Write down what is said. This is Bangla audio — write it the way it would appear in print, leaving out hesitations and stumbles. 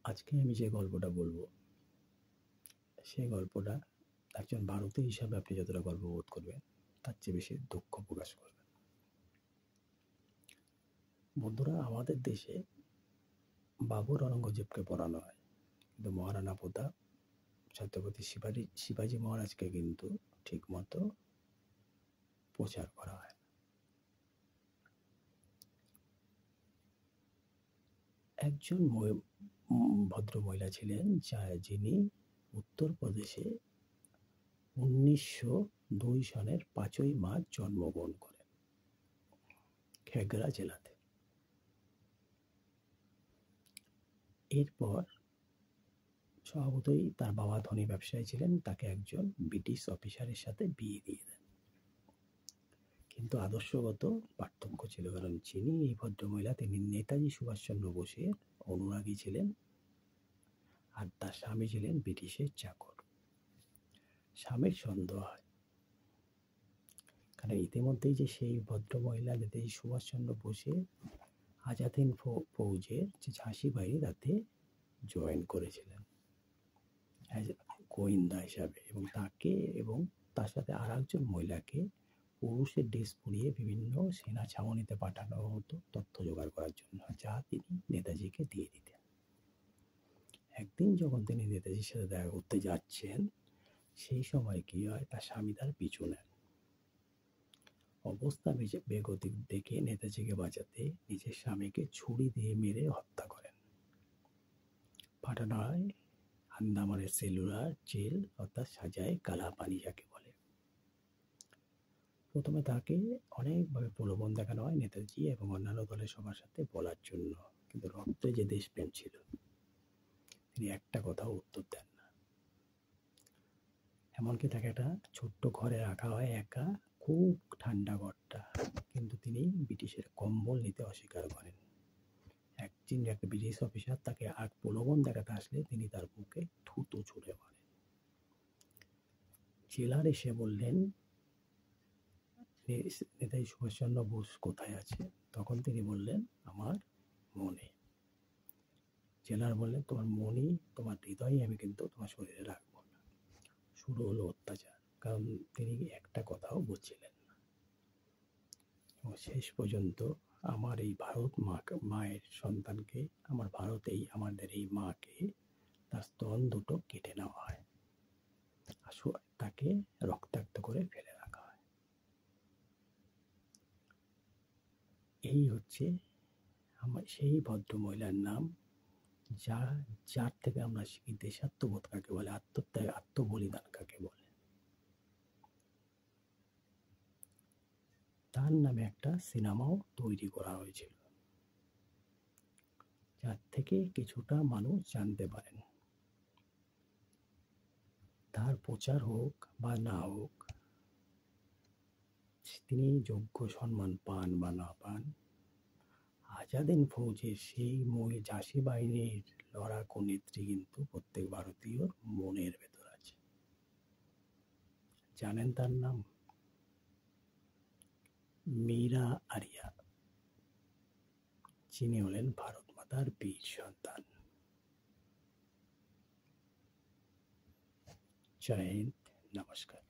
আজকে আমি যে গল্পটা বলবো, সেই গল্পটা একজন ভারতীয় হিসাবে আপনি যতটা গর্ববোধ করবেন, তার চেয়ে বেশি দুঃখ প্রকাশ করবেন। বন্ধুরা, আমাদের দেশে বাবর অরঙ্গজেবকে পড়ানো হয়, কিন্তু মহারানা প্রতাপ, ছত্রপতি শিবাজি মহারাজকে কিন্তু ঠিকমতো প্রচার করা হয়। একজন ভদ্র মহিলা ছিলেন যিনি উত্তরপ্রদেশে 1902 সনের 5ই মার্চ জন্মগ্রহণ করেন, খেগড়া জেলাতে। এরপর স্বভাবতই তার বাবা ধনী ব্যবসায়ী ছিলেন, তাকে একজন ব্রিটিশ অফিসারের সাথে বিয়ে দিয়ে দেন। কিন্তু আদর্শগত পার্থক্য ছিল, কারণ যিনি এই ভদ্রমহিলা, তিনি নেতাজি সুভাষচন্দ্র বোসের অনুরাগী ছিলেন, আর তার স্বামী ছিলেন ব্রিটিশের চাকর। স্বামীর সন্দেহ হয়, কারণ ইতিমধ্যেই যে সেই ভদ্রমহিলা নেতাজি সুভাষচন্দ্র বোসের আজাদ হিন্দ ফৌজের যে ঝাঁসি বাহিনী, তাতে জয়েন করেছিলেন গোয়েন্দা হিসাবে, এবং তাকে এবং তার সাথে আর একজন মহিলাকে পুরুষের ড্রেস পরিয়ে বিভিন্ন সেনা ছাউনিতে পাঠানো হতো তথ্য জোগাড় করার জন্য, যা তিনি নেতাজিকে দিয়ে দিতেন। একদিন যখন তিনি নেতাজির সাথে দেখা করতে যাচ্ছেন, সেই সময় কি হয়, তার স্বামী তার পিছু নেন। অবস্থা বেগতিক দেখে নেতাজিকে বাঁচাতে নিজের স্বামীকে ছুরি দিয়ে মেরে হত্যা করেন। পাঠানো হয় আন্দামানের সেলুলার জেল, অর্থাৎ সাজায় কালাপানি যাকে বলে। প্রথমে তাকে অনেকভাবে প্রলোভন দেখানো হয় নেতাজি এবং অন্যান্য দলের সবার সাথে বলার জন্য, কিন্তু রক্তে যে দেশপ্রেম ছিল, তিনি একটা কথাও উত্তর দেন না। এমনকি তাকে একটা ছোট্ট ঘরে রাখা হয়, একা, খুব ঠান্ডা ঘরটা, কিন্তু তিনি ব্রিটিশের কম্বল নিতে অস্বীকার করেন। একটা ব্রিটিশ অফিসার তাকে আর প্রলোভন দেখাতে আসলে তিনি তার বুকে থুতু ছুঁড়ে মারেন। জেলার এসে বললেন, নেতাজি সুভাষচন্দ্র বোস কোথায় আছে? তখন তিনি বললেন, আমার মনে। জেলার বললেন, তোমার মনই, তোমার হৃদয় আমি কিন্তু তোমার শরীরে রাখবো না। শুরু হলো অত্যাচার, কারণ তিনি একটা কথাও বুঝছিলেন না। এবং শেষ পর্যন্ত আমার এই ভারত মায়ের সন্তানকে, আমাদের এই মাকে তার স্তন দুটো কেটে নেওয়া হয়, তাকে রক্তাক্ত করে ফেলে রাখা হয়। এই হচ্ছে আমার সেই ভদ্রমহিলার নাম, যার থেকে আমরা শিখি দেশাত্মবোধ কাকে বলে, আত্মত্যাগ, আত্মবলিদান কাকে বলে। তার নামে একটা সিনেমাও তৈরি করা হয়েছিল, যার থেকে কিছুটা মানুষ জানতে পারেন। তার প্রচার হোক বা না হোক, তিনি যোগ্য সম্মান পান বা না পান, আজাদ হিন্দ ফৌজের সেই ঝাঁসি বাহিনীর লড়াকু নেত্রী কিন্তু প্রত্যেক ভারতীয়র মনের ভেতর আছে। জানেন তার নাম? মীরা আরিয়া, যিনি হলেন ভারত মাতার বীর সন্তান। জয় হিন্দ, নমস্কার।